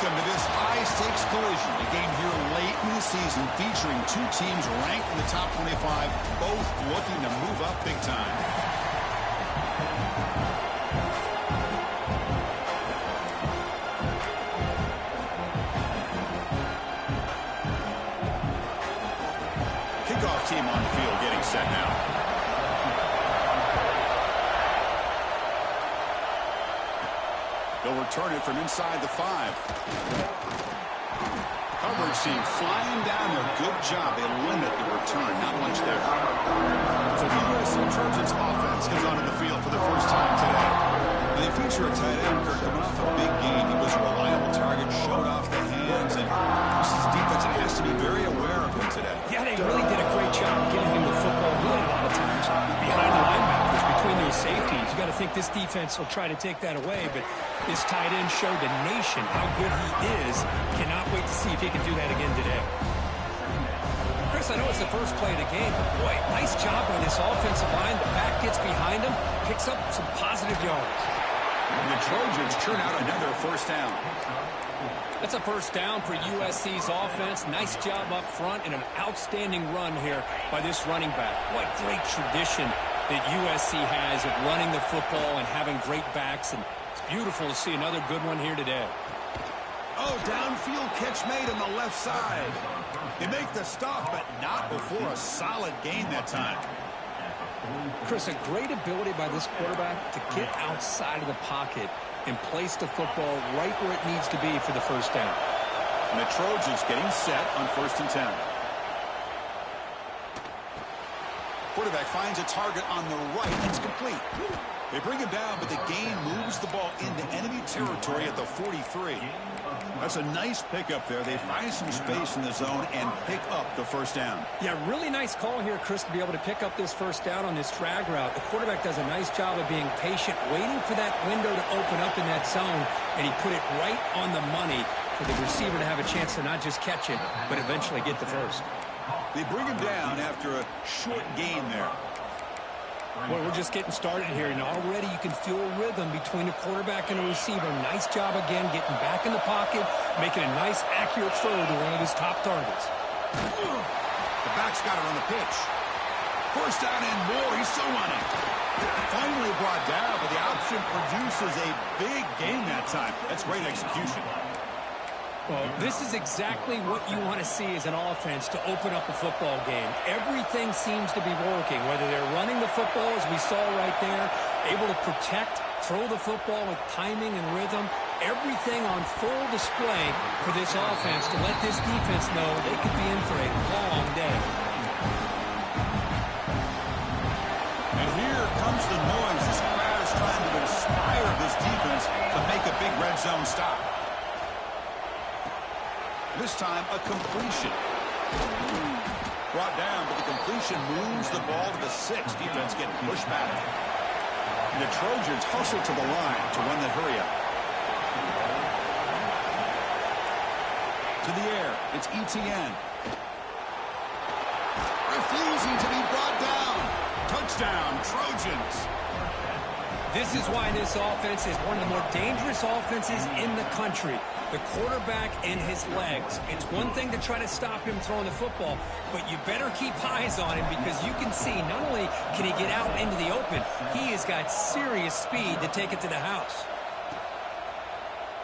Welcome to this high-stakes collision, a game here late in the season featuring two teams ranked in the top 25, both looking to move up big time. Kickoff team on the field getting set now. They'll return it from inside the 5. Coverage team flying down there. Good job. They limit the return. Not much there. So the USC Trojans offense is onto the field for the first time today. They feature a tight end, Kirk, coming off a big game. He was a reliable target, showed off the hands, and this is defense that has to be very aware of him today. Yeah, they really did a great job getting him the football really a lot of times behind the linebackers, between those safeties. You got to think this defense will try to take that away, but this tight end showed the nation how good he is. Cannot wait to see if he can do that again today. Chris, I know it's the first play of the game, but boy, nice job on this offensive line. The back gets behind him, picks up some positive yards. And the Trojans churn out another first down. That's a first down for USC's offense. Nice job up front and an outstanding run here by this running back. What great tradition that USC has of running the football and having great backs, and it's beautiful to see another good one here today. Oh, downfield catch made on the left side. They make the stop, but not before a solid gain that time. Chris, a great ability by this quarterback to get outside of the pocket and place the football right where it needs to be for the first down. And the Trojans getting set on 1st and 10. Quarterback finds a target on the right. It's complete. They bring him down, but the gain moves the ball into enemy territory at the 43. That's a nice pickup there. They find some space in the zone and pick up the first down. Yeah, really nice call here, Chris, to be able to pick up this first down on this drag route. The quarterback does a nice job of being patient, waiting for that window to open up in that zone, and he put it right on the money for the receiver to have a chance to not just catch it, but eventually get the first. They bring him down after a short gain there. Well, we're just getting started here, and already you can feel a rhythm between a quarterback and a receiver. Nice job again getting back in the pocket, making a nice, accurate throw to one of his top targets. The back's got it on the pitch. First down and more. He's still running. Finally brought down, but the option produces a big gain that time. That's great execution. Well, this is exactly what you want to see as an offense to open up a football game. Everything seems to be working, whether they're running the football, as we saw right there, able to protect, throw the football with timing and rhythm. Everything on full display for this offense to let this defense know they could be in for a long day. And here comes the noise. This crowd is trying to inspire this defense to make a big red zone stop. This time, a completion. Brought down, but the completion moves the ball to the 6. Defense getting pushed back. And the Trojans hustle to the line to run the hurry up. To the air, it's Etienne. Refusing to be brought down. Touchdown, Trojans. This is why this offense is one of the more dangerous offenses in the country. The quarterback and his legs. It's one thing to try to stop him throwing the football, but you better keep eyes on him because you can see not only can he get out into the open, he has got serious speed to take it to the house.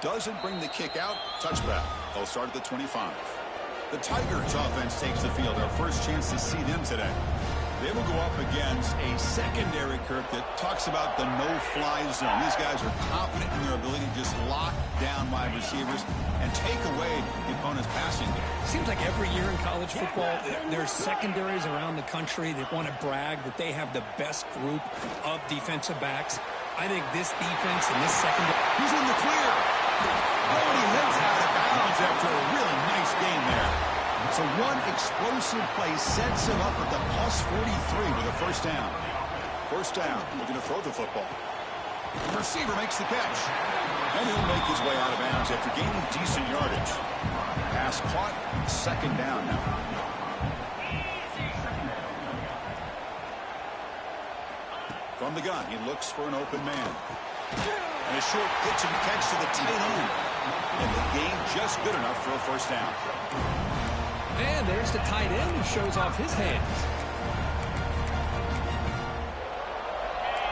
Doesn't bring the kick out. Touchback. They'll start at the 25. The Tigers offense takes the field. Our first chance to see them today. They will go up against a secondary, Kirk, that talks about the no-fly zone. These guys are confident in their ability to just lock down wide receivers and take away the opponent's passing game. Seems like every year in college football, there's secondaries around the country that want to brag that they have the best group of defensive backs. I think this defense and this secondary... He's in the clear. Oh, and he heads out of bounds after a really nice game there. So one explosive play sets him up at the plus 43 with a first down. First down, looking to throw the football. The receiver makes the catch. And he'll make his way out of bounds after gaining decent yardage. Pass caught, second down now. From the gun, he looks for an open man. And a short pitch and catch to the tight end. And the game just good enough for a first down. And there's the tight end who shows off his hands.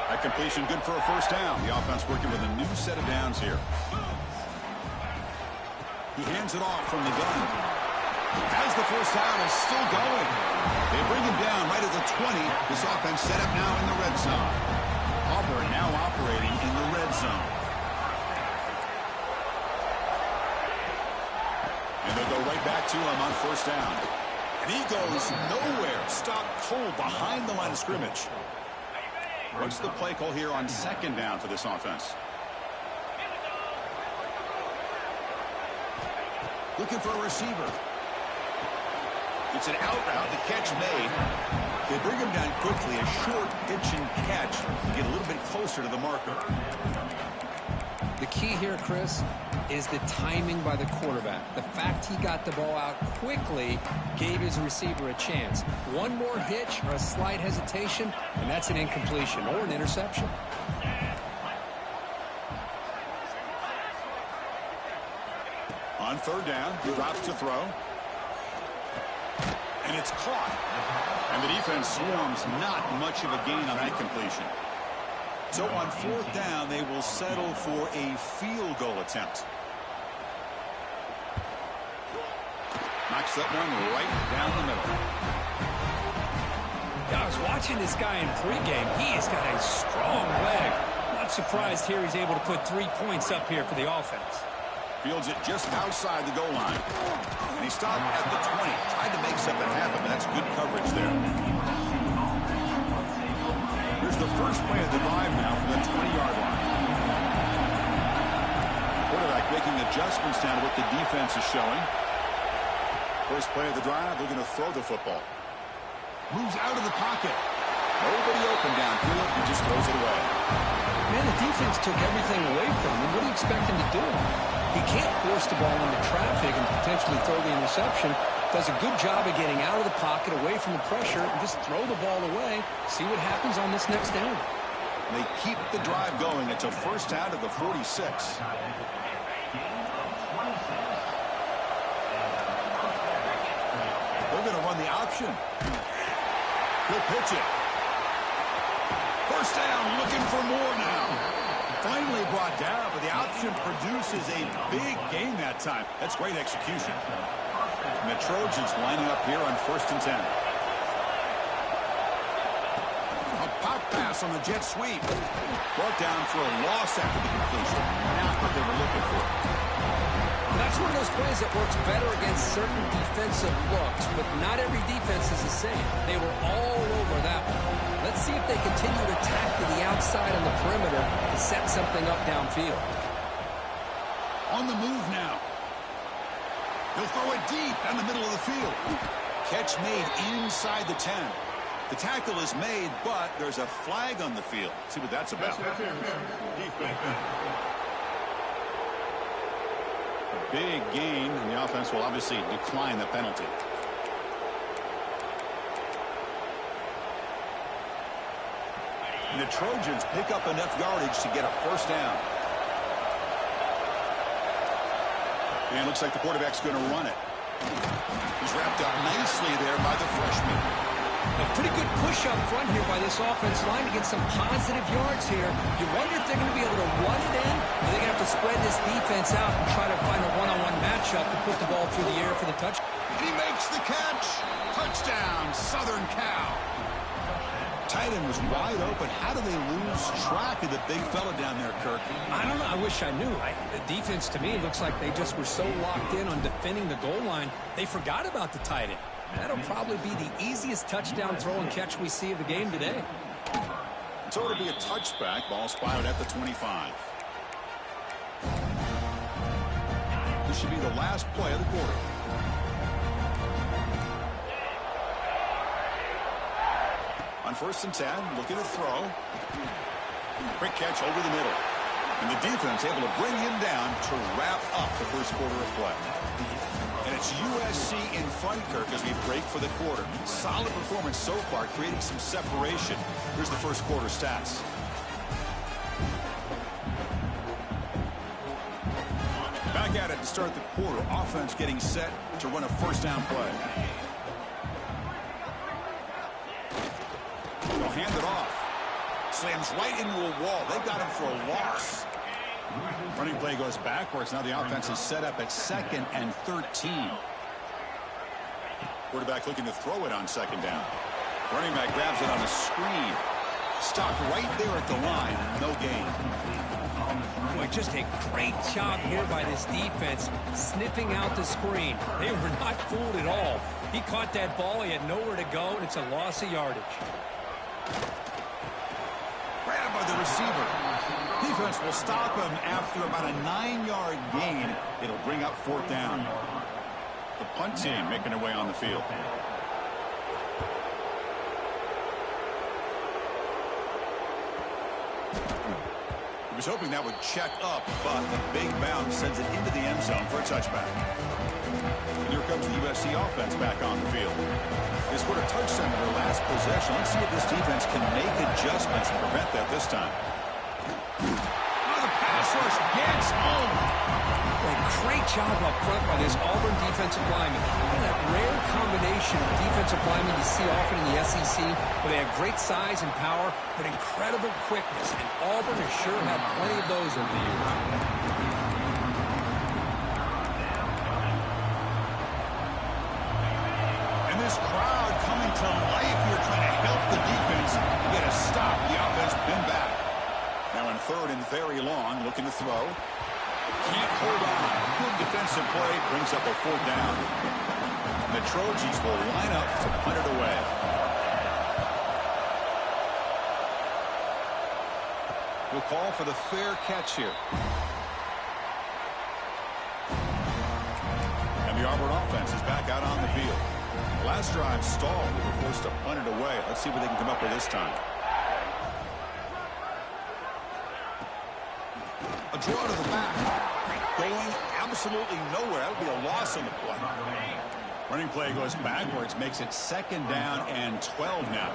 That completion good for a first down. The offense working with a new set of downs here. He hands it off from the gun. As the first down is still going. They bring him down right at the 20. This offense set up now in the red zone. Auburn now operating in the red zone. And they'll go right back to him on first down. And he goes nowhere. Stopped cold behind the line of scrimmage. What's the play call here on second down for this offense? Looking for a receiver. It's an out route. The catch made. They bring him down quickly. A short pitch and catch to get a little bit closer to the marker. The key here, Chris, is the timing by the quarterback. The fact he got the ball out quickly gave his receiver a chance. One more hitch or a slight hesitation, and that's an incompletion or an interception. On third down, he drops to throw. And it's caught. And the defense swarms not much of a gain on that completion. So on fourth down, they will settle for a field goal attempt. Knocks that one right down the middle. I was watching this guy in pregame. He has got a strong leg. Not surprised here he's able to put 3 points up here for the offense. Fields it just outside the goal line. And he stopped at the 20. Tried to make something happen. That's good coverage there. Here's the first play of the drive now from the 20-yard line. Quarterback making adjustments down to what the defense is showing. First play of the drive, they're going to throw the football. Moves out of the pocket. Nobody open downfield. He just throws it away. Man, the defense took everything away from him. What do you expect him to do? He can't force the ball into traffic and potentially throw the interception. Does a good job of getting out of the pocket, away from the pressure, and just throw the ball away. See what happens on this next down. They keep the drive going. It's a first down to the 46. They're going to run the option. He'll pitch it. First down, looking for more now. Finally brought down, but the option produces a big gain that time. That's great execution. And the Trojans lining up here on first and 10. A pop pass on the jet sweep. Brought down for a loss after the completion. Not what they were looking for. That's one of those plays that works better against certain defensive looks, but not every defense is the same. They were all over that one. Let's see if they continue to attack to the outside on the perimeter to set something up downfield. On the move now. He'll throw it deep down the middle of the field. Catch made inside the 10. The tackle is made, but there's a flag on the field. See what that's about. Big gain, and the offense will obviously decline the penalty. And the Trojans pick up enough yardage to get a first down. And it looks like the quarterback's going to run it. He's wrapped up nicely there by the freshman. A pretty good push up front here by this offense line to get some positive yards here. You wonder if they're going to be able to run it in, or they're going to have to spread this defense out and try to find a one-on-one matchup to put the ball through the air for the touchdown. He makes the catch. Touchdown, Southern Cal. Tight end was wide open. How do they lose track of the big fella down there, Kirk? I don't know. I wish I knew. The defense, to me, looks like they just were so locked in on defending the goal line, they forgot about the tight end. That'll probably be the easiest touchdown throw and catch we see of the game today. So it'll be a touchback. Ball spotted at the 25. This should be the last play of the quarter. On first and 10, looking to throw. Quick catch over the middle. And the defense able to bring him down to wrap up the first quarter of play. And it's USC in front, Kirk, as we break for the quarter. Solid performance so far, creating some separation. Here's the first quarter stats. Back start the quarter. Offense getting set to run a first down play. They'll hand it off. Slams right into a wall. They got him for a loss. Running play goes backwards. Now the offense is set up at 2nd and 13. Quarterback looking to throw it on 2nd down. Running back grabs it on a screen. Stopped right there at the line. No gain. Boy, just a great job here by this defense, sniffing out the screen. They were not fooled at all. He caught that ball. He had nowhere to go, and it's a loss of yardage. Grabbed by the receiver. Defense will stop him after about a 9-yard gain. It'll bring up 4th down. The punt team making their way on the field. He was hoping that would check up, but the big bounce sends it into the end zone for a touchback. And here comes the USC offense back on the field. They scored a touchdown in their last possession. Let's see if this defense can make adjustments and prevent that this time. Oh, the pass rush gets home. Boy, great job up front by this Auburn defensive lineman. Look at that rare combination of defensive linemen you see often in the SEC, where they have great size and power, but incredible quickness. And Auburn has sure had plenty of those over the years. And this crowd coming to life here, trying to help the defense get a stop. The offense been back. Now in 3rd and very long, looking to throw. Can't hold on. Good defensive play. Brings up a 4th down. The Trojans will line up to punt it away. We'll call for the fair catch here. And the Auburn offense is back out on the field. Last drive stalled. We were forced to punt it away. Let's see what they can come up with this time. A draw to the back. Going absolutely nowhere. That would be a loss on the play. Running play goes backwards. Makes it 2nd down and 12 now.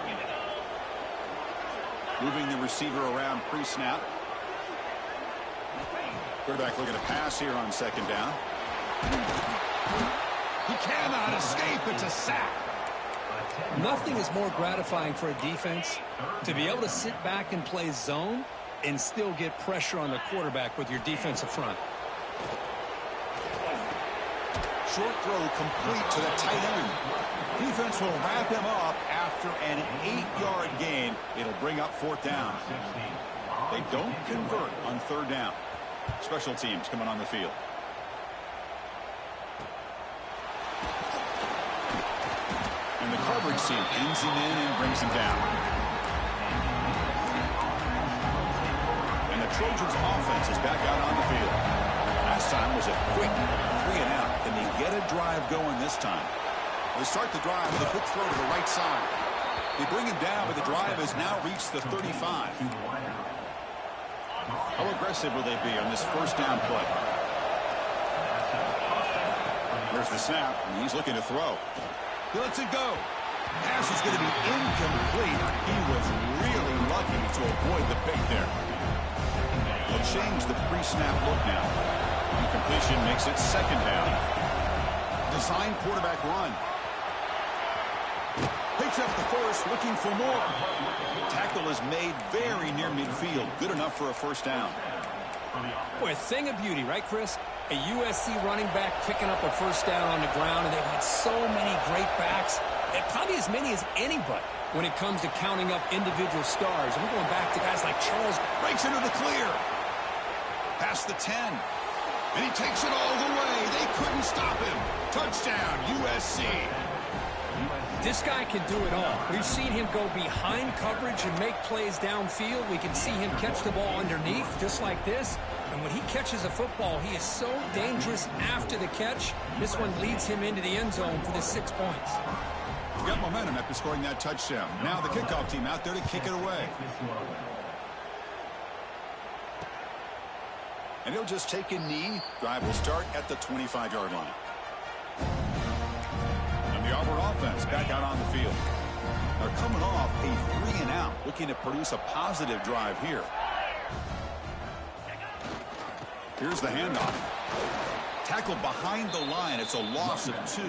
Moving the receiver around pre-snap. Quarterback looking to pass here on 2nd down. He cannot escape. It's a sack. Nothing is more gratifying for a defense to be able to sit back and play zone and still get pressure on the quarterback with your defensive front. Short throw complete to the tight end. Defense will wrap him up after an 8-yard gain. It'll bring up 4th down. They don't convert on 3rd down. Special teams coming on the field. And the coverage team pins him in and brings him down. And the Trojans offense is back out on the field. Last time was a quick 3-and-out. Can they get a drive going this time? They start the drive with a quick throw to the right side. They bring him down, but the drive has now reached the 35. How aggressive will they be on this first down play? There's the snap, and he's looking to throw. He lets it go. Pass is going to be incomplete. He was really lucky to avoid the pick there. They'll change the pre-snap look now. Incompletion makes it 2nd down. Design quarterback run. Picks up the first, looking for more. Tackle is made very near midfield. Good enough for a first down. Boy, a thing of beauty, right, Chris? A USC running back picking up a first down on the ground, and they've had so many great backs, and probably as many as anybody when it comes to counting up individual stars. And we're going back to guys like Charles. Breaks into the clear. Past the 10. And he takes it all the way. They couldn't stop him. Touchdown, USC. This guy can do it all. We've seen him go behind coverage and make plays downfield. We can see him catch the ball underneath, just like this. And when he catches a football, he is so dangerous after the catch. This one leads him into the end zone for the 6 points. He got momentum after scoring that touchdown. Now the kickoff team out there to kick it away. And he'll just take a knee. Drive will start at the 25-yard line. And the Auburn offense back out on the field. They're coming off a 3-and-out, looking to produce a positive drive here. Here's the handoff. Tackled behind the line. It's a loss of 2.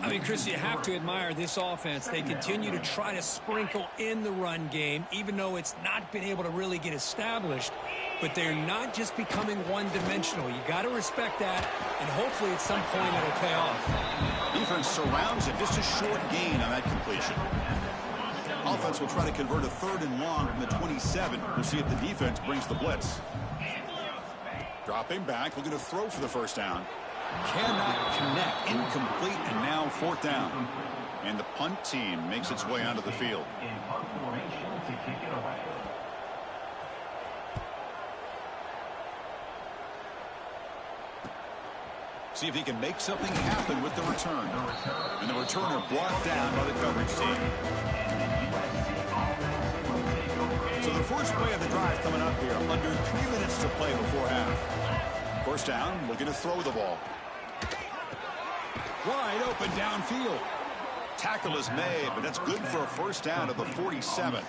I mean, Chris, you have to admire this offense. They continue to try to sprinkle in the run game, even though it's not been able to really get established. But they're not just becoming one-dimensional. You got to respect that, and hopefully at some point it'll pay off. Defense surrounds him. Just a short gain on that completion. Offense will try to convert a 3rd and long from the 27. We'll see if the defense brings the blitz. Dropping back, looking to throw for the first down. Cannot connect. Incomplete, and now 4th down. And the punt team makes its way onto the field. See if he can make something happen with the return. And the returner brought down by the coverage team. So the first play of the drive coming up here. Under 3 minutes to play before half. First down, looking to throw the ball. Wide open downfield. Tackle is made, but that's good for a first down at the 47.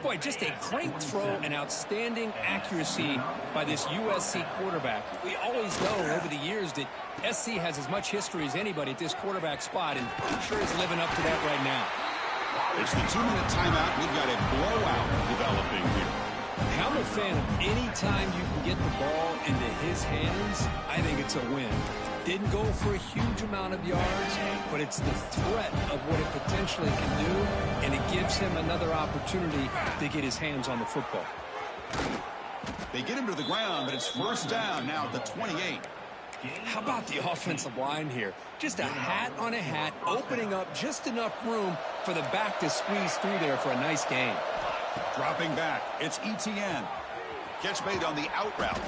Boy, just a great throw and outstanding accuracy by this USC quarterback. We always know over the years that SC has as much history as anybody at this quarterback spot, and I'm sure he's living up to that right now. It's the 2-minute timeout. We've got a blowout developing here. I'm a fan of any time you can get the ball into his hands, I think it's a win. Didn't go for a huge amount of yards, but it's the threat of what it potentially can do, and it gives him another opportunity to get his hands on the football. They get him to the ground, but it's first down now at the 28. How about the offensive line here? Just a hat on a hat, opening up just enough room for the back to squeeze through there for a nice gain. Dropping back, it's ETN. Catch made on the out route.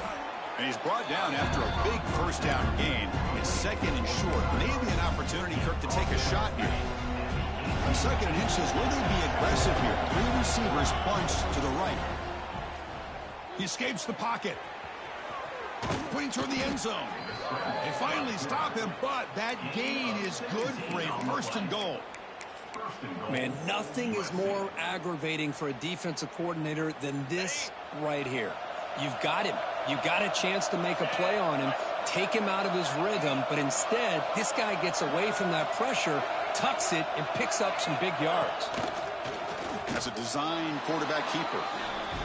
And he's brought down after a big first down gain. It's 2nd and short. Maybe an opportunity, Kirk, to take a shot here. On 2nd and inches, will they be aggressive here? 3 receivers bunched to the right. He escapes the pocket. Pointing toward the end zone. They finally stop him, but that gain is good for a 1st and goal. Man, nothing is more aggravating for a defensive coordinator than this right here. You've got him. You've got a chance to make a play on him, take him out of his rhythm, but instead, this guy gets away from that pressure, tucks it, and picks up some big yards. As a design quarterback keeper.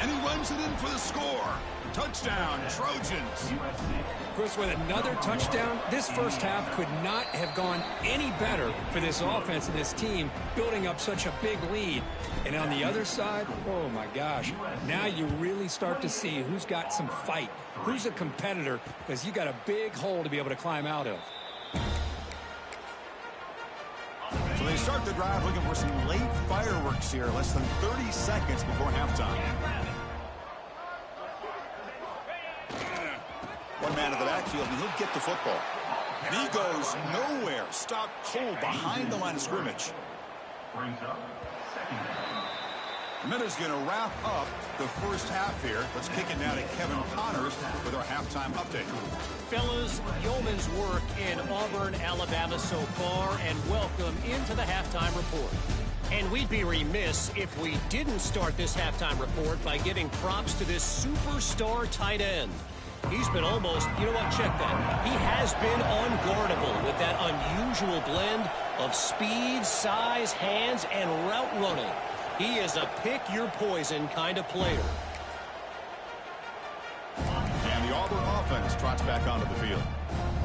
And he runs it in for the score. Touchdown, Trojans. Chris, with another touchdown, this first half could not have gone any better for this offense and this team, building up such a big lead. And on the other side, oh my gosh, now you really start to see who's got some fight, who's a competitor, because you got a big hole to be able to climb out of. So they start the drive looking for some late fireworks here, less than 30 seconds before halftime. One man in the backfield, and he'll get the football. And he goes nowhere. Stopped cold behind the line of scrimmage. The minute's going to wrap up the first half here. Let's kick it now to Kevin Connors with our halftime update. Fellas, yeoman's work in Auburn, Alabama so far, and welcome into the halftime report. And we'd be remiss if we didn't start this halftime report by giving props to this superstar tight end. He's been almost, you know what, check that. He has been unguardable with that unusual blend of speed, size, hands, and route running. He is a pick-your-poison kind of player. And the Auburn offense trots back onto the field.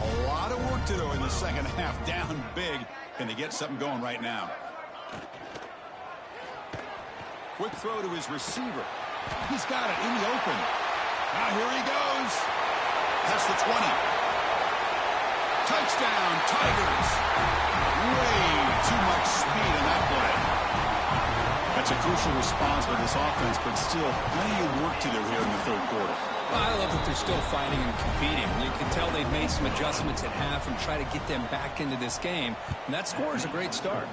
A lot of work to do in the second half. Down big. Can they get something going right now? Quick throw to his receiver. He's got it in the open. Now here he goes. That's the 20. Touchdown, Tigers. Way too much speed in that play. That's a crucial response by this offense, but still plenty of work to do here in the third quarter. Well, I love that they're still fighting and competing. You can tell they've made some adjustments at half and try to get them back into this game. And that score is a great start.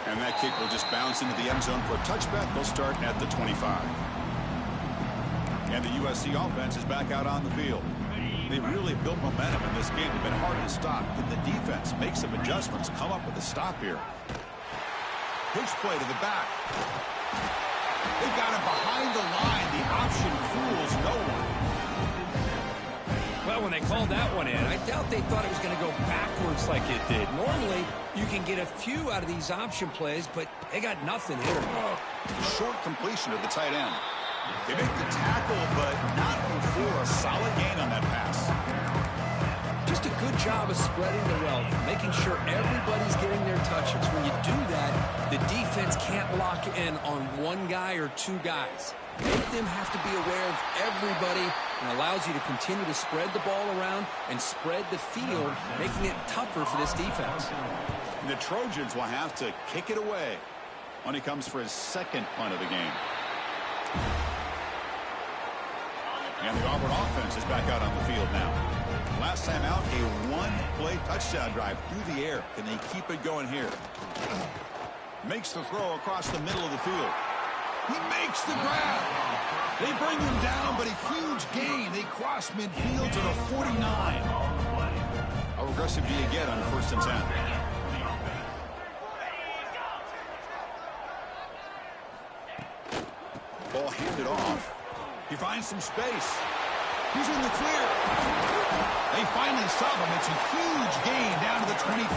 And that kick will just bounce into the end zone for a touchback. They'll start at the 25. And the USC offense is back out on the field. They really built momentum in this game. It's been hard to stop. Can the defense make some adjustments, come up with a stop here? Pitch play to the back. They got him behind the line. The option fools no one. Well, when they called that one in, I doubt they thought it was going to go backwards like it did. Normally, you can get a few out of these option plays, but they got nothing here. Short completion to the tight end. They make the tackle, but not before a solid gain on that pass. Just a good job of spreading the wealth, making sure everybody's getting their touches. When you do that, the defense can't lock in on one guy or two guys. Make them have to be aware of everybody, and allows you to continue to spread the ball around and spread the field, making it tougher for this defense. And the Trojans will have to kick it away when he comes for his second punt of the game. And the Auburn offense is back out on the field now. Last time out, a one-play touchdown drive through the air. Can they keep it going here? Makes the throw across the middle of the field. He makes the grab. They bring him down, but a huge gain. They cross midfield to the 49. How aggressive do you get on 1st and 10? Ball handed off. He finds some space. He's in the clear. They finally stop him. It's a huge gain down to the 23.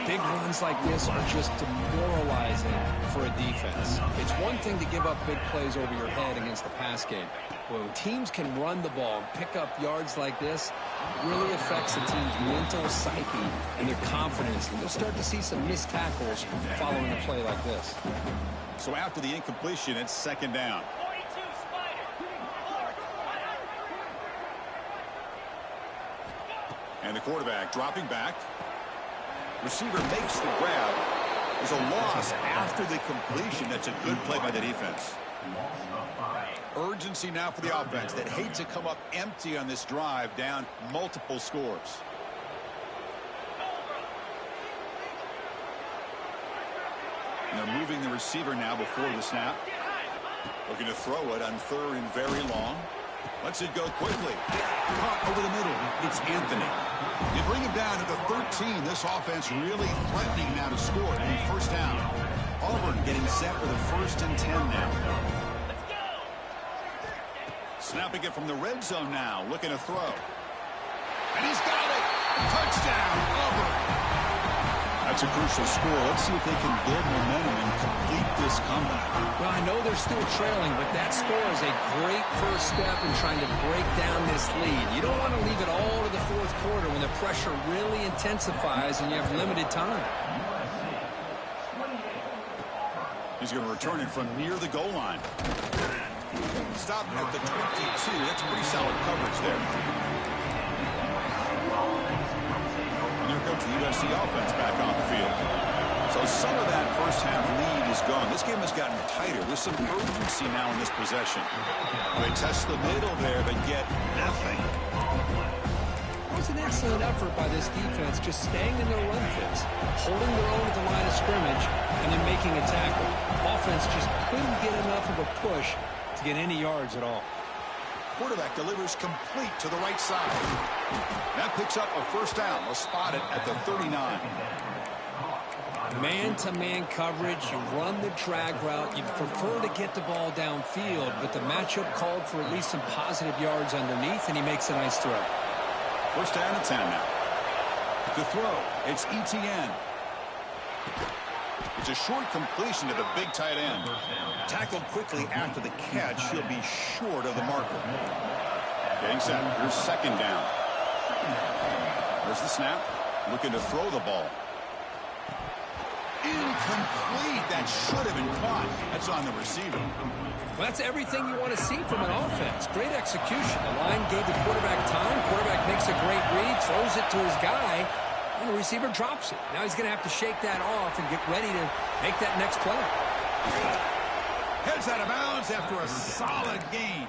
Big runs like this are just demoralizing for a defense. It's one thing to give up big plays over your head against the pass game. When teams can run the ball and pick up yards like this, it really affects the team's mental psyche and their confidence. And you'll start to see some missed tackles following a play like this. So after the incompletion, it's 2nd down. And the quarterback dropping back. Receiver makes the grab. There's a loss after the completion. That's a good play by the defense. Urgency now for the offense that hate to come up empty on this drive, down multiple scores. And they're moving the receiver now before the snap. Looking to throw it on 3rd and very long. Lets it go quickly. Caught over the middle. It's Anthony. They bring him down to the 13. This offense really threatening now to score in 1st down. Auburn getting set for the 1st and 10 now. Snapping it from the red zone now. Looking to throw. And he's got it. Touchdown, Auburn. That's a crucial score. Let's see if they can build momentum and complete this comeback. Well, I know they're still trailing, but that score is a great first step in trying to break down this lead. You don't want to leave it all to the 4th quarter when the pressure really intensifies and you have limited time. He's going to return it from near the goal line. Stop at the 22. That's pretty solid coverage there. And here comes the USC offense back on the field. So some of that first half lead is gone. This game has gotten tighter. There's some urgency now in this possession. They test the middle there, but get nothing. It was an excellent effort by this defense, just staying in their run fits, holding their own at the line of scrimmage, and then making a tackle. Offense just couldn't get enough of a push to get any yards at all. Quarterback delivers complete to the right side. That picks up a 1st down. They'll spot it at the 39. Man-to-man coverage, you run the drag route, you prefer to get the ball downfield, but the matchup called for at least some positive yards underneath, and he makes a nice throw. 1st down and 10 now. The throw, it's Etienne. It's a short completion to the big tight end. Tackled quickly after the catch. He'll be short of the marker. Getting set. Here's 2nd down. There's the snap. Looking to throw the ball. Incomplete. That should have been caught. That's on the receiver. Well, that's everything you want to see from an offense. Great execution. The line gave the quarterback time. Quarterback makes a great read, throws it to his guy, and the receiver drops it. Now he's going to have to shake that off and get ready to make that next play. Heads out of bounds after a solid gain.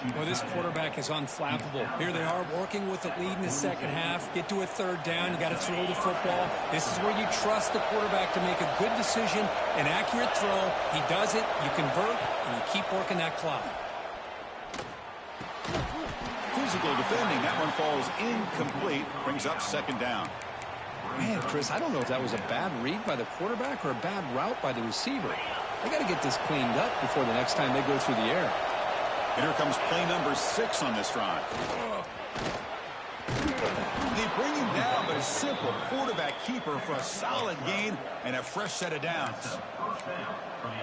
Well, this quarterback is unflappable. Here they are working with the lead in the second half. Get to a third down. You got to throw the football. This is where you trust the quarterback to make a good decision, an accurate throw. He does it, you convert, and you keep working that clock. Physical defending. That one falls incomplete. Brings up second down. Man, Chris, I don't know if that was a bad read by the quarterback or a bad route by the receiver. They got to get this cleaned up before the next time they go through the air. And here comes play number 6 on this drive. They bring him down, but a simple quarterback keeper for a solid gain and a fresh set of downs.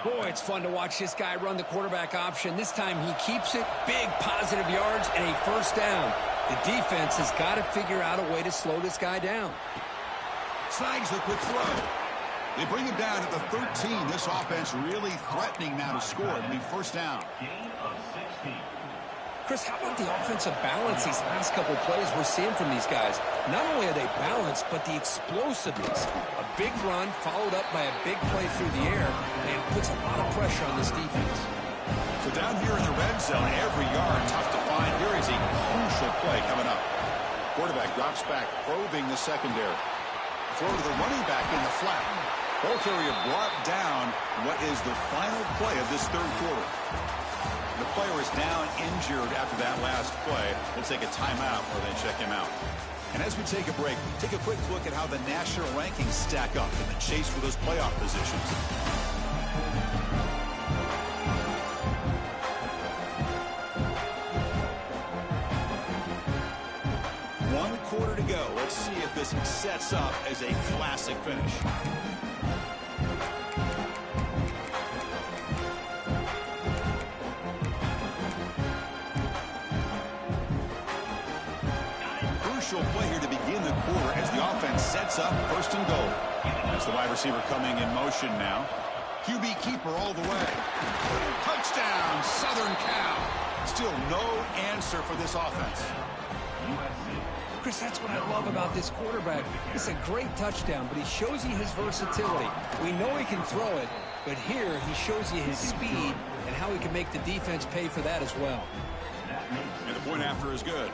Boy, it's fun to watch this guy run the quarterback option. This time he keeps it, big positive yards, and a first down. The defense has got to figure out a way to slow this guy down. Snags the quick throw. They bring him down at the 13. This offense really threatening now to score. It'll be first down. Chris, how about the offensive balance these last couple of plays we're seeing from these guys? Not only are they balanced, but the explosiveness. A big run followed up by a big play through the air, and puts a lot of pressure on this defense. So down here in the red zone, every yard tough to find. Here is a crucial play coming up. Quarterback drops back, probing the secondary. Throw to the running back in the flat. Ball carrier brought down. What is the final play of this third quarter? The player is down injured after that last play. We'll take a timeout or then check him out. And as we take a break, take a quick look at how the national rankings stack up in the chase for those playoff positions. One quarter to go. Let's see if this sets up as a classic finish. Play here to begin the quarter as the offense sets up first and goal. As the wide receiver coming in motion now. QB keeper all the way. Touchdown, Southern Cal. Still no answer for this offense. Chris, that's what I love about this quarterback. It's a great touchdown, but he shows you his versatility. We know he can throw it, but here he shows you his speed and how he can make the defense pay for that as well. And the point after is good.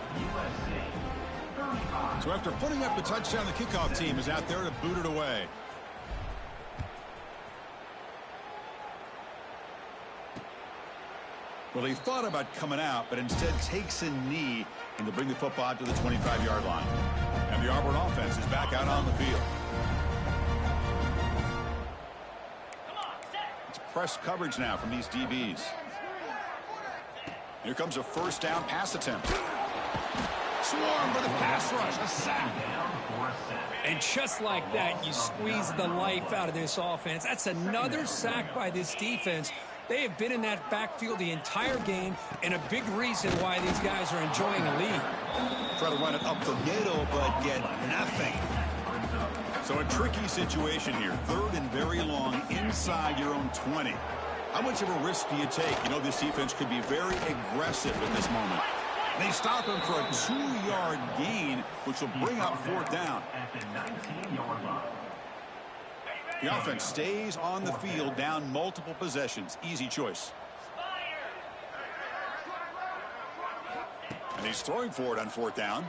So after putting up the touchdown, the kickoff team is out there to boot it away. Well, he thought about coming out, but instead takes a knee and to bring the football to the 25-yard line. And the Auburn offense is back out on the field. It's press coverage now from these DBs. Here comes a first down pass attempt. Swarm for the pass rush, a sack. And just like that, you squeeze the life out of this offense. That's another sack by this defense. They have been in that backfield the entire game, and a big reason why these guys are enjoying a lead. Try to run it up the middle, but get nothing. So a tricky situation here. Third and very long inside your own 20. How much of a risk do you take? You know, this defense could be very aggressive at this moment. They stop him for a 2-yard gain, which will bring up fourth down. The offense stays on the field, down multiple possessions. Easy choice. And he's throwing for it on fourth down.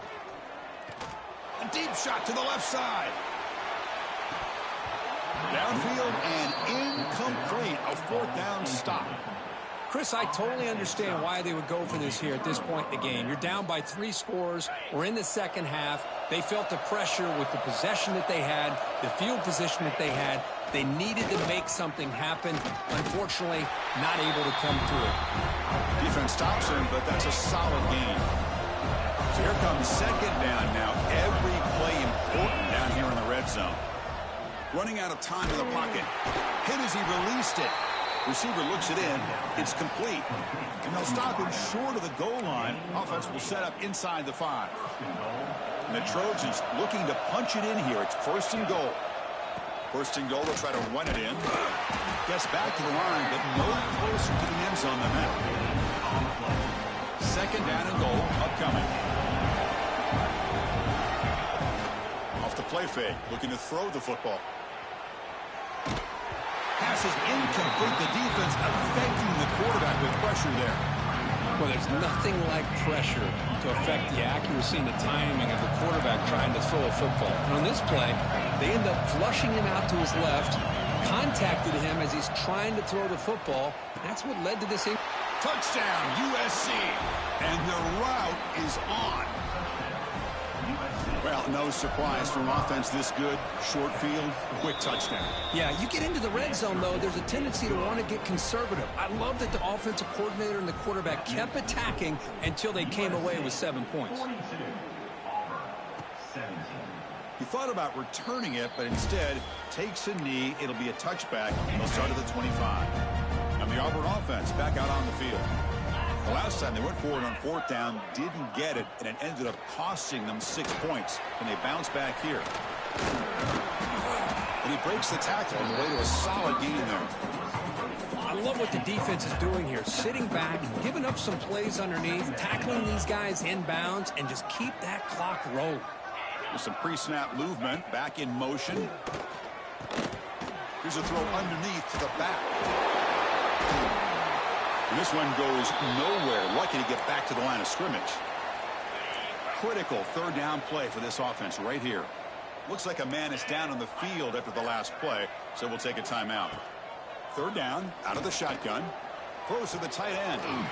A deep shot to the left side. Downfield and incomplete. A fourth down stop. Chris, I totally understand why they would go for this here at this point in the game. You're down by 3 scores. We're in the second half. They felt the pressure with the possession that they had, the field position that they had. They needed to make something happen. Unfortunately, not able to come through. Defense stops him, but that's a solid gain. So here comes second down now. Every play important down here in the red zone. Running out of time in the pocket. Hit as he released it. Receiver looks it in. It's complete. And they'll stop him short of the goal line. Offense will set up inside the 5. And the Trojans looking to punch it in here. It's first and goal. First and goal, they'll try to run it in. Gets back to the line, but no closer to the end zone than that. Second down and goal upcoming. Off the play fake, looking to throw the football. Pass is incomplete. The defense affecting the quarterback with pressure there. Well, there's nothing like pressure to affect the accuracy and the timing of the quarterback trying to throw a football. And on this play, they end up flushing him out to his left, contacted him as he's trying to throw the football. That's what led to this. Touchdown, USC. And the route is on. Well, no surprise from offense this good. Short field, quick touchdown. Yeah, you get into the red zone, though, there's a tendency to want to get conservative. I love that the offensive coordinator and the quarterback kept attacking until they came away with 7 points. He thought about returning it, but instead takes a knee. It'll be a touchback. They'll start at the 25. And the Auburn offense back out on the field. The last time they went forward on 4th down, didn't get it, and it ended up costing them 6 points. And they bounce back here. And he breaks the tackle on the way to a solid gain there. I love what the defense is doing here. Sitting back, giving up some plays underneath, tackling these guys inbounds, and just keep that clock rolling. With some pre-snap movement, back in motion. Here's a throw underneath to the back. And this one goes nowhere. Lucky to get back to the line of scrimmage. Critical 3rd down play for this offense right here. Looks like a man is down on the field after the last play, so we'll take a timeout. 3rd down, out of the shotgun. Throws to the tight end. Oh,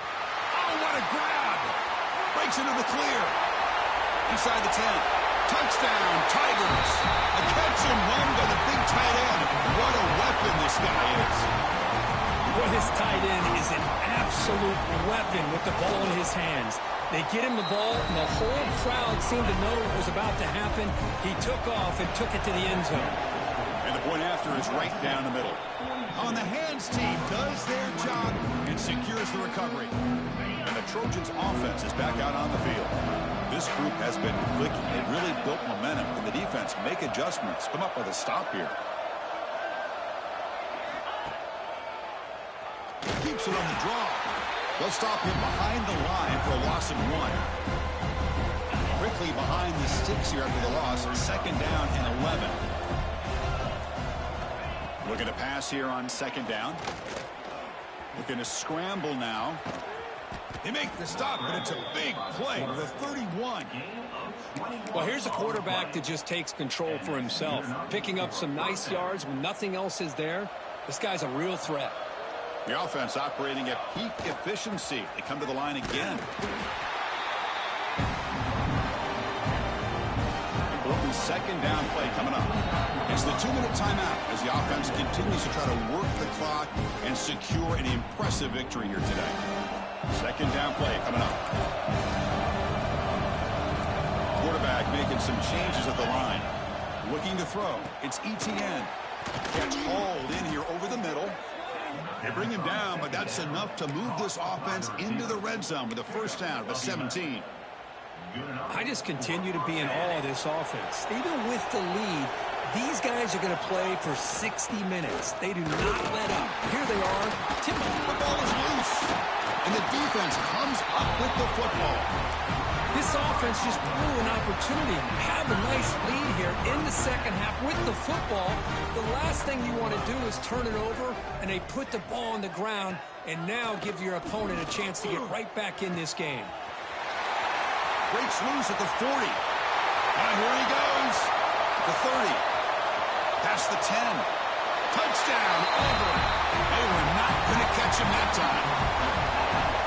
what a grab! Breaks into the clear. Inside the 10. Touchdown, Tigers. A catch and run by the big tight end. What a weapon this guy is. Well, his tight end is an absolute weapon with the ball in his hands. They get him the ball, and the whole crowd seemed to know what was about to happen. He took off and took it to the end zone. And the point after is right down the middle. On the hands team does their job and secures the recovery. And the Trojans offense is back out on the field. This group has been clicking. It really built momentum. And the defense make adjustments. Come up with a stop here. Keeps it on the draw. They'll stop him behind the line for a loss of 1. Quickly behind the sticks here after the loss. 2nd down and 11. Looking to pass here on 2nd down. Looking to scramble now. They make the stop, but it's a big play to the 31. Well, here's a quarterback that just takes control for himself. Picking up some nice yards when nothing else is there. This guy's a real threat. The offense operating at peak efficiency. They come to the line again. Important 2nd down play coming up. It's the 2-minute timeout as the offense continues to try to work the clock and secure an impressive victory here today. 2nd down play coming up. Quarterback making some changes at the line. Looking to throw. It's Etienne. Catch hauled in here over the middle. They bring him down, but that's enough to move this offense into the red zone with a 1st down of the 17. I just continue to be in awe of this offense. Even with the lead, these guys are going to play for 60 minutes. They do not let up. Here they are. The ball is loose, and the defense comes up with the football. This offense just blew an opportunity. Have a nice lead here in the 2nd half with the football. The last thing you want to do is turn it over, and they put the ball on the ground and now give your opponent a chance to get right back in this game. Breaks loose at the 40. And here he goes. The 30. Past the 10. Touchdown, Auburn. They were not going to catch him that time.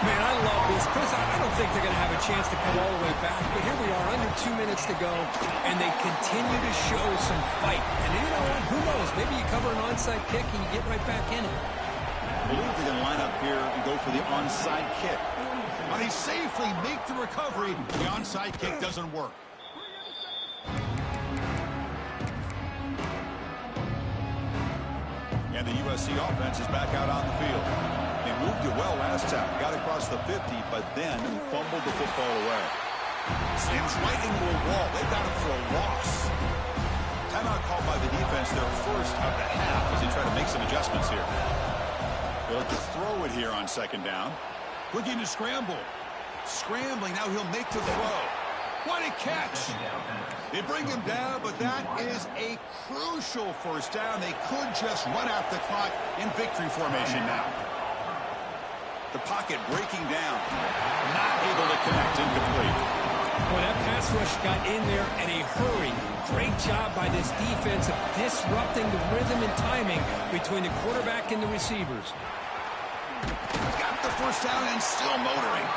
Man, I love this. Chris, I don't think they're going to have a chance to come all the way back, but here we are, under 2 minutes to go, and they continue to show some fight. And you know what? Who knows? Maybe you cover an onside kick and you get right back in it. I believe they're going to line up here and go for the onside kick. But they safely make the recovery. The onside kick doesn't work. And the USC offense is back out on the field. They moved it well last time. Got across the 50, but then fumbled the football away. Slams right into a wall. They got him for a loss. Timeout called by the defense, their 1st of the half, as they try to make some adjustments here. They'll have to throw it here on 2nd down. Looking to scramble. Scrambling. Now he'll make the throw. What a catch. They bring him down, but that is a crucial 1st down. They could just run out the clock in victory formation now. The pocket breaking down. Not able to connect. Incomplete. Well, that pass rush got in there in a hurry. Great job by this defense of disrupting the rhythm and timing between the quarterback and the receivers. Got the first down and still motoring.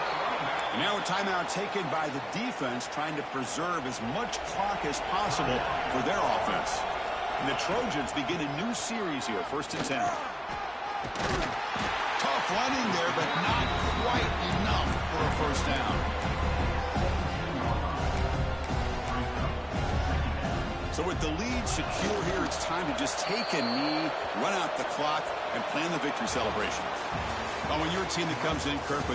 And now a timeout taken by the defense, trying to preserve as much clock as possible for their offense. And the Trojans begin a new series here, 1st and 10. Tough running there, but not quite enough for a first down. So with the lead secure here, it's time to just take a knee, run out the clock, and plan the victory celebration. When you're a team that comes in, Kirk, with